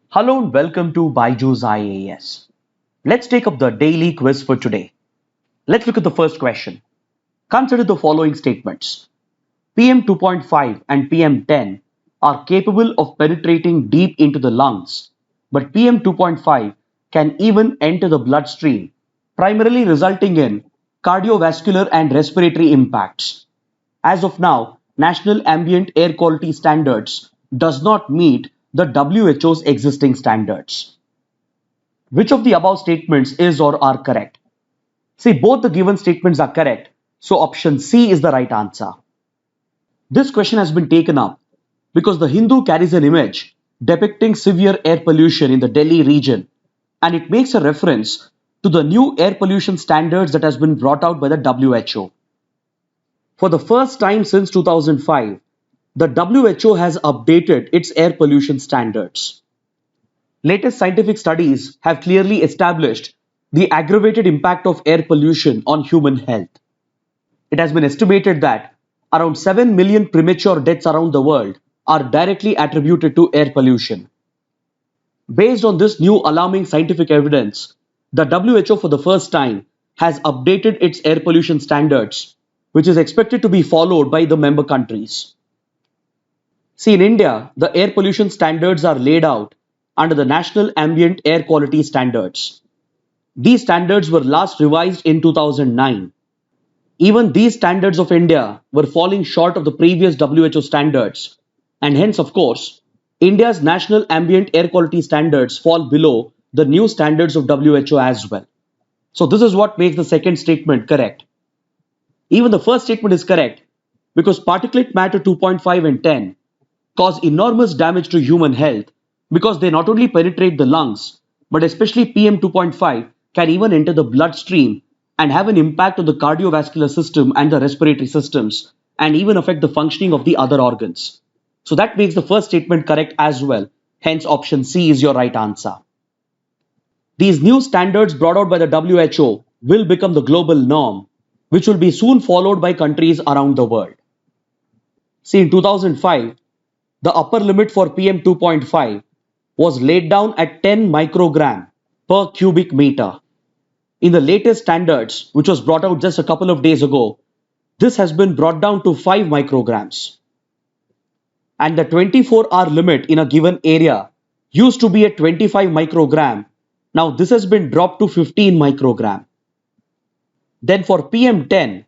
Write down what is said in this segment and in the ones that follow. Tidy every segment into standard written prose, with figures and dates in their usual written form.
Hello and welcome to BYJU'S IAS. Let's take up the daily quiz for today. Let's look at the first question. Consider the following statements. PM 2.5 and PM 10 are capable of penetrating deep into the lungs, but PM 2.5 can even enter the bloodstream, primarily resulting in cardiovascular and respiratory impacts. As of now, National Ambient Air Quality Standards does not meet the WHO's existing standards. Which of the above statements is or are correct? See, both the given statements are correct, so option C is the right answer. This question has been taken up because the Hindu carries an image depicting severe air pollution in the Delhi region, and it makes a reference to the new air pollution standards that has been brought out by the WHO. For the first time since 2005, the WHO has updated its air pollution standards. Latest scientific studies have clearly established the aggravated impact of air pollution on human health. It has been estimated that around 7 million premature deaths around the world are directly attributed to air pollution. Based on this new alarming scientific evidence, the WHO for the first time has updated its air pollution standards, which is expected to be followed by the member countries. See, in India, the air pollution standards are laid out under the National Ambient Air Quality Standards. These standards were last revised in 2009. Even these standards of India were falling short of the previous WHO standards, and hence, of course, India's National Ambient Air Quality Standards fall below the new standards of WHO as well. So this is what makes the second statement correct. Even the first statement is correct because particulate matter 2.5 and 10 cause enormous damage to human health because they not only penetrate the lungs, but especially PM 2.5 can even enter the bloodstream and have an impact on the cardiovascular system and the respiratory systems, and even affect the functioning of the other organs. So that makes the first statement correct as well. Hence, option C is your right answer. These new standards brought out by the WHO will become the global norm, which will be soon followed by countries around the world. See, in 2005, the upper limit for PM 2.5 was laid down at 10 microgram per cubic meter. In the latest standards, which was brought out just a couple of days ago, this has been brought down to 5 micrograms. And the 24-hour limit in a given area used to be at 25 microgram. Now this has been dropped to 15 microgram. Then for PM10,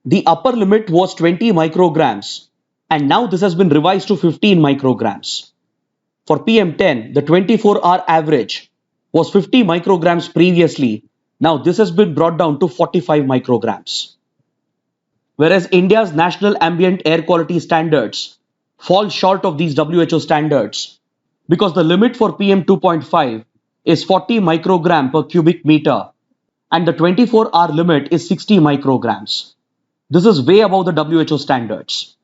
the upper limit was 20 micrograms, and now this has been revised to 15 micrograms. For PM10, the 24-hour average was 50 micrograms previously. Now this has been brought down to 45 micrograms. Whereas India's National Ambient Air Quality Standards fall short of these WHO standards because the limit for PM 2.5 is 40 microgram per cubic meter and the 24-hour limit is 60 micrograms. This is way above the WHO standards.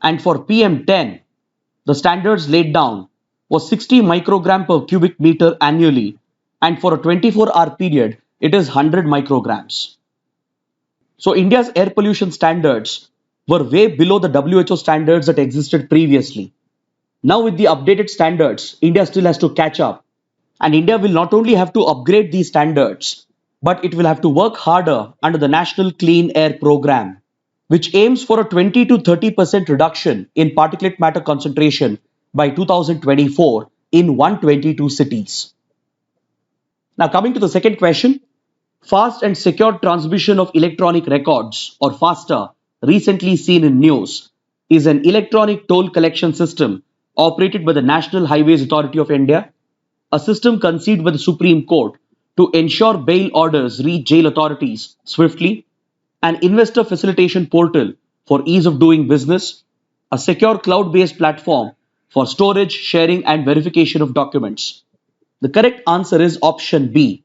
And for PM10, the standards laid down was 60 microgram per cubic meter annually, and for a 24-hour period, it is 100 micrograms. So India's air pollution standards were way below the WHO standards that existed previously. Now with the updated standards, India still has to catch up, and India will not only have to upgrade these standards, but it will have to work harder under the National Clean Air Program, which aims for a 20 to 30% reduction in particulate matter concentration by 2024 in 122 cities. Now coming to the second question, fast and secure transmission of electronic records, or FASTA, recently seen in news, is an electronic toll collection system operated by the National Highways Authority of India, a system conceived by the Supreme Court to ensure bail orders reach jail authorities swiftly, an investor facilitation portal for ease of doing business, a secure cloud-based platform for storage, sharing, and verification of documents. The correct answer is option B.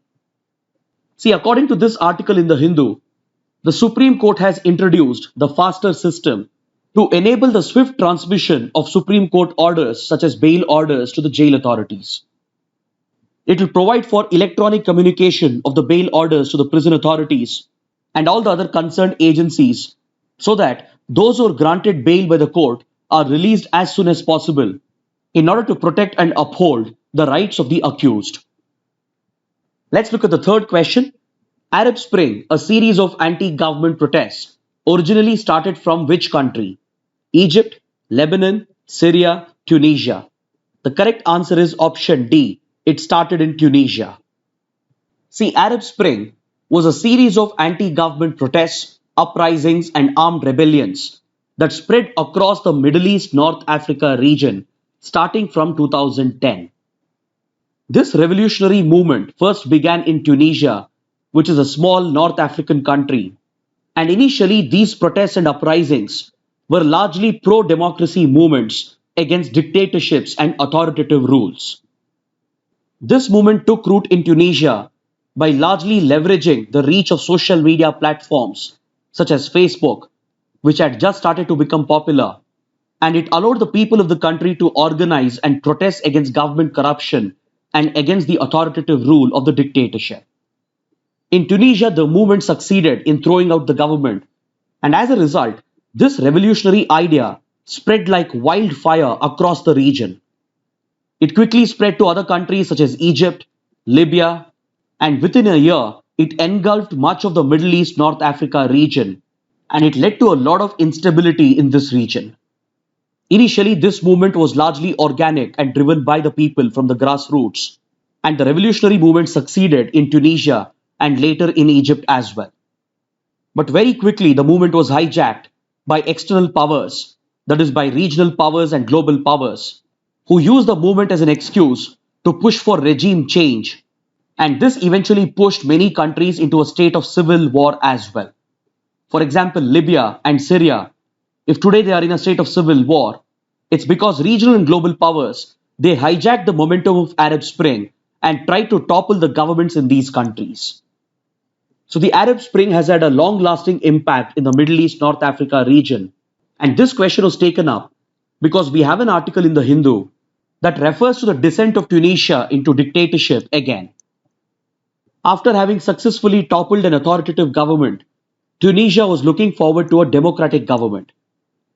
See, according to this article in The Hindu, the Supreme Court has introduced the FASTA system to enable the swift transmission of Supreme Court orders such as bail orders to the jail authorities. It will provide for electronic communication of the bail orders to the prison authorities and all the other concerned agencies so that those who are granted bail by the court are released as soon as possible in order to protect and uphold the rights of the accused. Let's look at the third question. Arab Spring, a series of anti-government protests, originally started from which country? Egypt, Lebanon, Syria, Tunisia. The correct answer is option D. It started in Tunisia. See, Arab Spring was a series of anti-government protests, uprisings, and armed rebellions that spread across the Middle East North Africa region starting from 2010. This revolutionary movement first began in Tunisia, which is a small North African country, and initially these protests and uprisings were largely pro-democracy movements against dictatorships and authoritative rules. This movement took root in Tunisia by largely leveraging the reach of social media platforms such as Facebook, which had just started to become popular, and it allowed the people of the country to organize and protest against government corruption and against the authoritative rule of the dictatorship. In Tunisia, the movement succeeded in throwing out the government, and as a result, this revolutionary idea spread like wildfire across the region. It quickly spread to other countries such as Egypt, Libya, and within a year, it engulfed much of the Middle East North Africa region, and it led to a lot of instability in this region. Initially, this movement was largely organic and driven by the people from the grassroots, and the revolutionary movement succeeded in Tunisia and later in Egypt as well. But very quickly, the movement was hijacked by external powers, that is, by regional powers and global powers, who used the movement as an excuse to push for regime change, and this eventually pushed many countries into a state of civil war as well. For example, Libya and Syria, if today they are in a state of civil war, it's because regional and global powers, they hijacked the momentum of Arab Spring and tried to topple the governments in these countries. So the Arab Spring has had a long-lasting impact in the Middle East North Africa region, and this question was taken up because we have an article in the Hindu that refers to the descent of Tunisia into dictatorship again. After having successfully toppled an authoritative government, Tunisia was looking forward to a democratic government.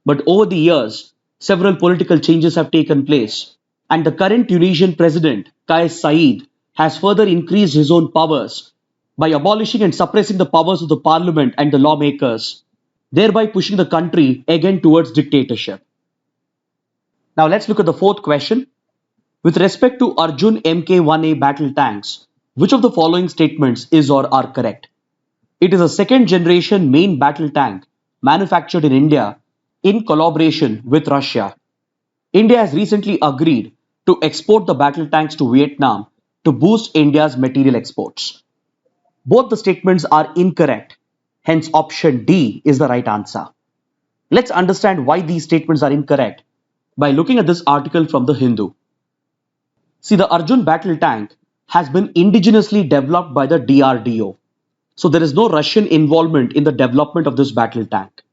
But over the years, several political changes have taken place, and the current Tunisian president, Kais Saied, has further increased his own powers by abolishing and suppressing the powers of the parliament and the lawmakers, thereby pushing the country again towards dictatorship. Now let's look at the fourth question. With respect to Arjun Mk-1A battle tanks, which of the following statements is or are correct? It is a second generation main battle tank manufactured in India in collaboration with Russia. India has recently agreed to export the battle tanks to Vietnam to boost India's material exports. Both the statements are incorrect, hence option D is the right answer. Let's understand why these statements are incorrect by looking at this article from the Hindu. See, the Arjun battle tank has been indigenously developed by the DRDO. So there is no Russian involvement in the development of this battle tank.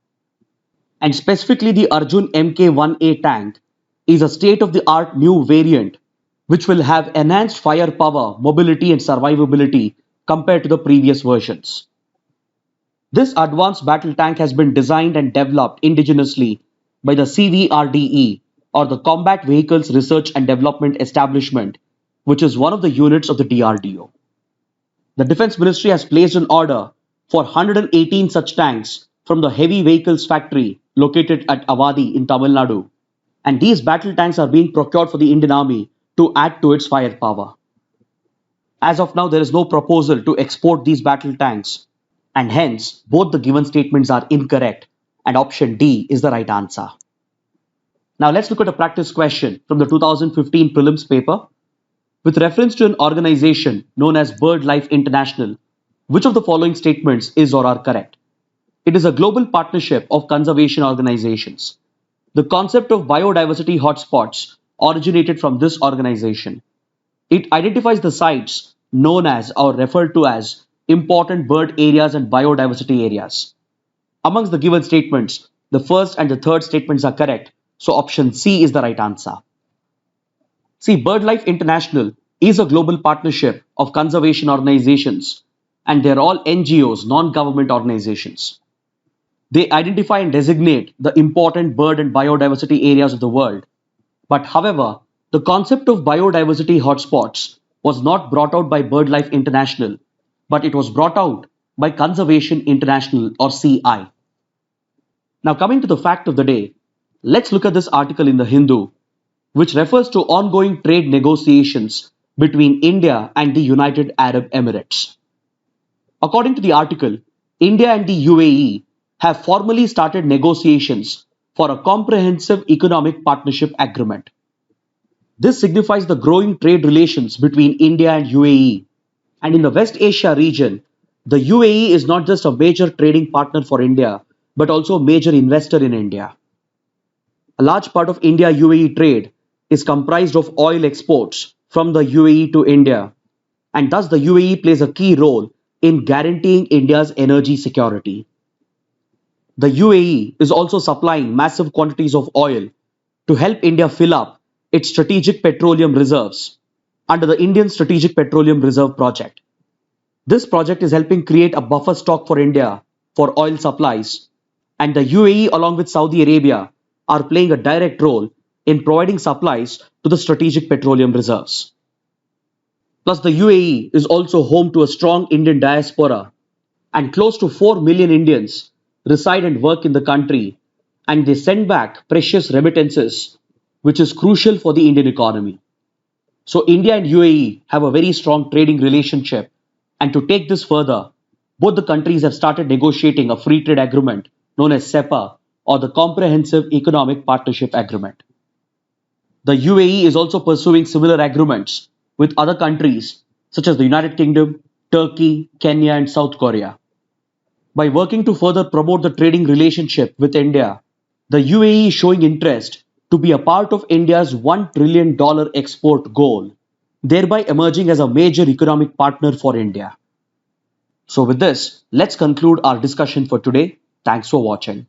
And specifically the Arjun Mk-1A tank is a state-of-the-art new variant which will have enhanced firepower, mobility and survivability compared to the previous versions. This advanced battle tank has been designed and developed indigenously by the CVRDE, or the Combat Vehicles Research and Development Establishment, which is one of the units of the DRDO. The Defense Ministry has placed an order for 118 such tanks from the Heavy Vehicles Factory located at Avadi in Tamil Nadu, and these battle tanks are being procured for the Indian Army to add to its firepower. As of now, there is no proposal to export these battle tanks, and hence both the given statements are incorrect, and option D is the right answer. Now let's look at a practice question from the 2015 prelims paper. With reference to an organization known as Birdlife International, which of the following statements is or are correct? It is a global partnership of conservation organizations. The concept of biodiversity hotspots originated from this organization. It identifies the sites known as or referred to as important bird areas and biodiversity areas. Amongst the given statements, the first and the third statements are correct, so option C is the right answer. See, Birdlife International is a global partnership of conservation organizations, and they're all NGOs, non-government organizations. They identify and designate the important bird and biodiversity areas of the world. But however, The concept of biodiversity hotspots was not brought out by BirdLife International, but it was brought out by Conservation International or CI. Now, coming to the fact of the day, let's look at this article in the Hindu, which refers to ongoing trade negotiations between India and the United Arab Emirates. According to the article, India and the UAE have formally started negotiations for a comprehensive economic partnership agreement. This signifies the growing trade relations between India and UAE. And in the West Asia region, the UAE is not just a major trading partner for India, but also a major investor in India. A large part of India-UAE trade is comprised of oil exports from the UAE to India, and thus the UAE plays a key role in guaranteeing India's energy security. The UAE is also supplying massive quantities of oil to help India fill up its strategic petroleum reserves under the Indian Strategic Petroleum Reserve Project. This project is helping create a buffer stock for India for oil supplies, and the UAE along with Saudi Arabia are playing a direct role in providing supplies to the strategic petroleum reserves. Plus, the UAE is also home to a strong Indian diaspora, and close to 4 million Indians reside and work in the country, and they send back precious remittances, which is crucial for the Indian economy. So India and UAE have a very strong trading relationship, and to take this further, both the countries have started negotiating a free trade agreement known as CEPA or the Comprehensive Economic Partnership Agreement. The UAE is also pursuing similar agreements with other countries such as the United Kingdom, Turkey, Kenya, and South Korea. By working to further promote the trading relationship with India, the UAE is showing interest to be a part of India's $1 trillion export goal, thereby emerging as a major economic partner for India. So with this, let's conclude our discussion for today. Thanks for watching.